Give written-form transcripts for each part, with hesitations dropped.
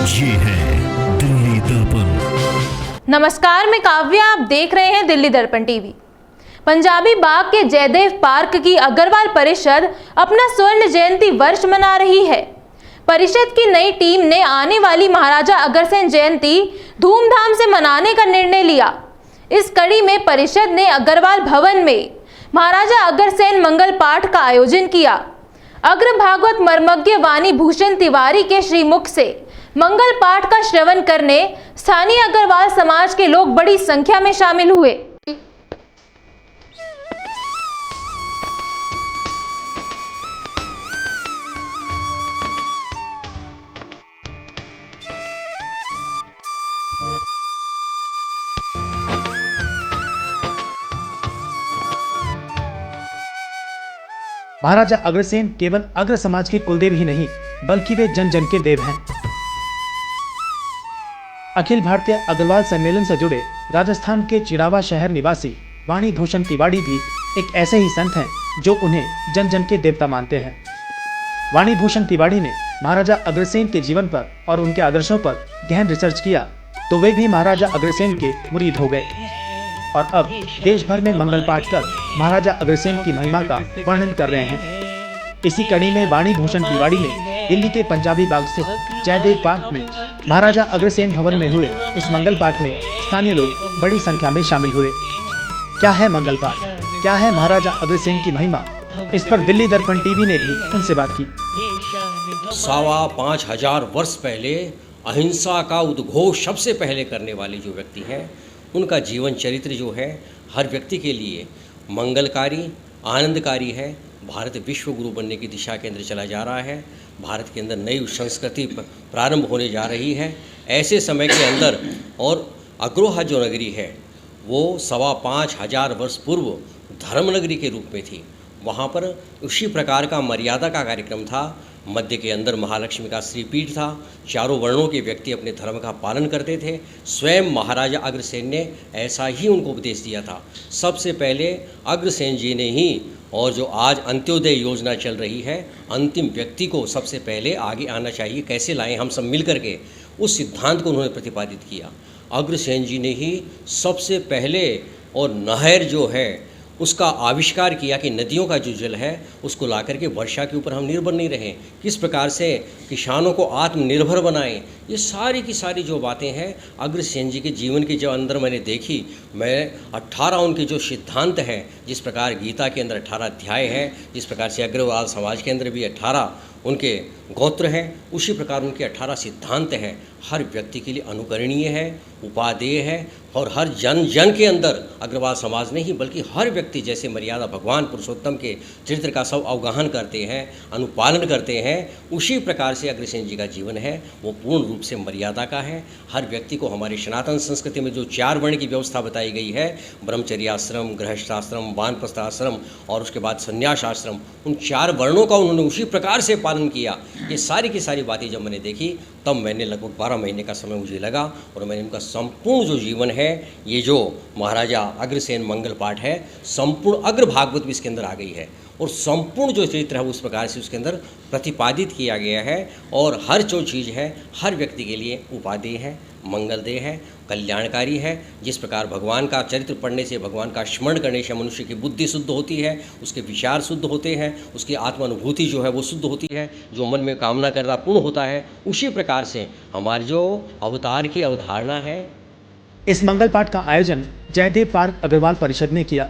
ये है दिल्ली दर्पण। नमस्कार, मैं काव्या, आप देख रहे हैं दिल्ली दर्पण टीवी। पंजाबी बाग के जयदेव पार्क की अग्रवाल परिषद अपना स्वर्ण जयंती वर्ष मना रही है। परिषद की नई टीम ने आने वाली महाराजा अग्रसेन जयंती धूमधाम से मनाने का निर्णय लिया। इस कड़ी में परिषद ने अग्रवाल भवन में महाराजा अग्रसेन मंगल पाठ का आयोजन किया। अग्र भागवत मर्मज्ञ वाणी भूषण तिवारी के श्रीमुख से मंगल पाठ का श्रवण करने स्थानीय अग्रवाल समाज के लोग बड़ी संख्या में शामिल हुए। महाराजा अग्रसेन केवल अग्र समाज के कुलदेव ही नहीं, बल्कि वे जन जन के देव हैं। अखिल भारतीय अग्रवाल सम्मेलन से जुड़े राजस्थान के चिड़ावा शहर निवासी वाणी भूषण तिवारी भी एक ऐसे ही संत हैं जो उन्हें जन जन के देवता मानते हैं। वाणी भूषण तिवारी ने महाराजा अग्रसेन के जीवन पर और उनके आदर्शों पर गहन रिसर्च किया, तो वे भी महाराजा अग्रसेन के मुरीद हो गए और अब देश भर में मंगल पाठ कर महाराजा अग्रसेन की महिमा का वर्णन कर रहे हैं। इसी कड़ी में वाणी भूषण तिवारी ने दिल्ली के पंजाबी बाग से जयदेव पार्क में महाराजा अग्रसेन भवन में हुए इस मंगल पाठ में स्थानीय लोग बड़ी संख्या में शामिल हुए। क्या है मंगल पाठ, क्या है महाराजा अग्रसेन की महिमा, इस पर दिल्ली दर्पण टीवी ने भी उनसे बात की। 5,500 वर्ष पहले अहिंसा का उद्घोष सबसे पहले करने वाले जो व्यक्ति हैं, उनका जीवन चरित्र जो है हर व्यक्ति के लिए मंगलकारी, आनंदकारी है। भारत विश्व गुरु बनने की दिशा के अंदर चला जा रहा है। भारत के अंदर नई संस्कृति प्रारंभ होने जा रही है। ऐसे समय के अंदर और अग्रोहा जो नगरी है वो 5,500 वर्ष पूर्व धर्मनगरी के रूप में थी। वहाँ पर उसी प्रकार का मर्यादा का कार्यक्रम था। मध्य के अंदर महालक्ष्मी का श्रीपीठ था। चारों वर्णों के व्यक्ति अपने धर्म का पालन करते थे। स्वयं महाराजा अग्रसेन ने ऐसा ही उनको उपदेश दिया था। सबसे पहले अग्रसेन जी ने ही, और जो आज अंत्योदय योजना चल रही है, अंतिम व्यक्ति को सबसे पहले आगे आना चाहिए, कैसे लाएं हम सब मिल करके, उस सिद्धांत को उन्होंने प्रतिपादित किया। अग्रसेन जी ने ही सबसे पहले और नहर जो है उसका आविष्कार किया कि नदियों का जो जल है उसको ला करके वर्षा के ऊपर हम निर्भर नहीं रहें, किस प्रकार से किसानों को आत्मनिर्भर बनाएं। ये सारी की सारी जो बातें हैं अग्रसेन जी के जीवन के जो अंदर मैंने देखी, मैं 18 उनके जो सिद्धांत हैं, जिस प्रकार गीता के अंदर 18 अध्याय है, जिस प्रकार से अग्रवाल समाज के अंदर भी 18 उनके गोत्र हैं, उसी प्रकार उनके 18 सिद्धांत हैं। हर व्यक्ति के लिए अनुकरणीय है, उपादेय है और हर जन जन के अंदर अग्रवाल समाज नहीं बल्कि हर व्यक्ति जैसे मर्यादा भगवान पुरुषोत्तम के चरित्र का सब अवगाहन करते हैं, अनुपालन करते हैं, उसी प्रकार से अग्रसेन जी का जीवन है वो पूर्ण रूप से मर्यादा का है। हर व्यक्ति को हमारी सनातन संस्कृति में जो 4 वर्ण की व्यवस्था बताई गई है, ब्रह्मचर्याश्रम, गृहस्थाश्रम, वानप्रस्थाश्रम और उसके बाद संन्यास आश्रम, उन 4 वर्णों का उन्होंने उसी प्रकार से पालन किया। ये सारी की सारी बातें जब मैंने देखी तब मैंने लगभग 12 महीने का समय मुझे लगा और मैंने उनका संपूर्ण जो जीवन है, ये जो महाराजा अग्रसेन मंगल पाठ है, संपूर्ण अग्र भागवत भी इसके अंदर आ गई है और संपूर्ण जो चरित्र है उस प्रकार से उसके अंदर प्रतिपादित किया गया है। और हर जो चीज़ है हर व्यक्ति के लिए उपादेय है, मंगलदेय है, कल्याणकारी है। जिस प्रकार भगवान का चरित्र पढ़ने से, भगवान का स्मरण करने से मनुष्य की बुद्धि शुद्ध होती है, उसके विचार शुद्ध होते हैं, उसकी आत्मानुभूति जो है वो शुद्ध होती है, जो मन में कामना कर रहा पूर्ण होता है। उसी प्रकार से हमारी जो अवतार की अवधारणा है। इस मंगल पाठ का आयोजन जयदेव पार्क अग्रवाल परिषद ने किया।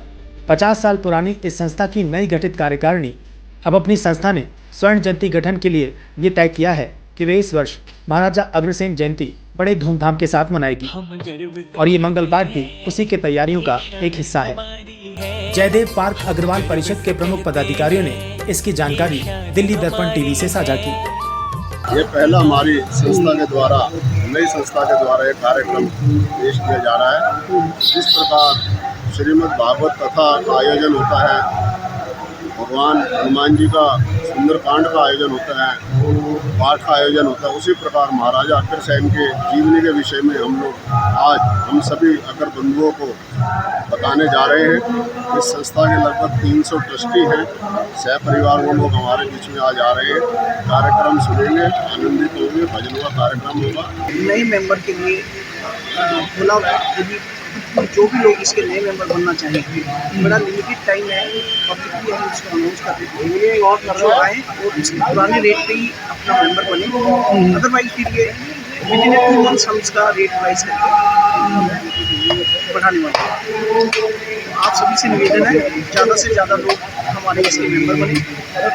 50 साल पुरानी इस संस्था की नई गठित कार्यकारिणी अब अपनी संस्था ने स्वर्ण जयंती गठन के लिए ये तय किया है कि वे इस वर्ष महाराजा अग्रसेन जयंती बड़े धूमधाम के साथ मनाएगी और ये मंगल पाठ भी उसी के तैयारियों का एक हिस्सा है। जयदेव पार्क अग्रवाल परिषद के प्रमुख पदाधिकारियों ने इसकी जानकारी दिल्ली दर्पण टीवी से साझा की। ये पहला हमारी संस्था के द्वारा, नई संस्था के द्वारा एक कार्यक्रम पेश किया जा रहा है। जिस प्रकार श्रीमद् भागवत कथा का आयोजन होता है, भगवान हनुमान जी का सुंदरकांड का आयोजन होता है, पाठ का आयोजन होता है, उसी प्रकार महाराजा अग्रसेन के जीवनी के विषय में आज हम सभी अग्र बंधुओं को बताने जा रहे हैं। इस संस्था के लगभग 300 ट्रस्टी हैं, सह परिवार वो लोग हमारे बीच में आज आ रहे हैं। कार्यक्रम सुनेंगे, आनंदित होंगे। में भजन हुआ कार्यक्रम होगा। नए मेंबर के लिए खुला हुआ है। यदि जो भी लोग इसके नए मेंबर बनना चाहें, बड़ा लिमिटेड टाइम है, पब्लिकली हम इसको अनाउंस कर देते हैं और जो आए और इसके पुराने रेट पे ही अपना मेंबर बने। अदरवाइज फिर ये विदिन 2 मंथ्स हम इसका रेट राइज करके बढ़ाने वाले हैं। आप सभी से निवेदन है ज़्यादा से ज़्यादा लोग हमारे इसके मेंबर बने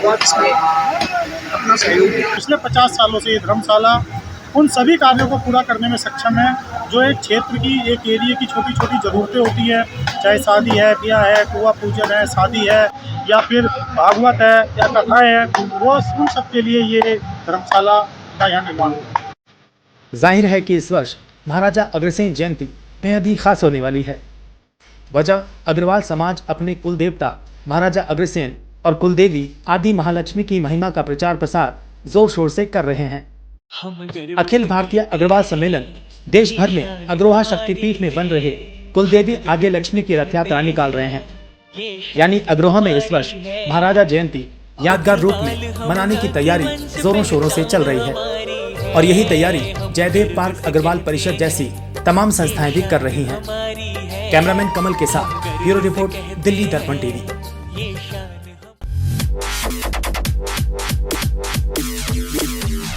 और इसमें अपना सहयोग दें। पिछले 50 सालों से ये धर्मशाला उन सभी कार्यों को पूरा करने में सक्षम है जो एक क्षेत्र की, एक एरिया की छोटी छोटी ज़रूरतें होती है, चाहे शादी है, ब्याह है, कुआं पूजन है, शादी है या फिर भागवत है या कथाएं है, वो उन सब के लिए ये धर्मशाला का यहाँ निर्माण हुआ। जाहिर है कि इस वर्ष महाराजा अग्रसेन जयंती बेहद ही खास होने वाली है। वजह अग्रवाल समाज अपने कुल देवता महाराजा अग्रसेन और कुलदेवी आदि महालक्ष्मी की महिमा का प्रचार प्रसार जोर शोर से कर रहे हैं। अखिल भारतीय अग्रवाल सम्मेलन देश भर में अग्रोहा शक्तिपीठ में बन रहे कुलदेवी आगे लक्ष्मी की रथ यात्रा निकाल रहे हैं। यानी अग्रोहा में इस वर्ष महाराजा जयंती यादगार रूप में मनाने की तैयारी जोरों शोरों से चल रही है और यही तैयारी जयदेव पार्क अग्रवाल परिषद जैसी तमाम संस्थाएं भी कर रही हैं। कैमरामैन कमल के साथ ब्यूरो रिपोर्ट, दिल्ली दर्पण टीवी।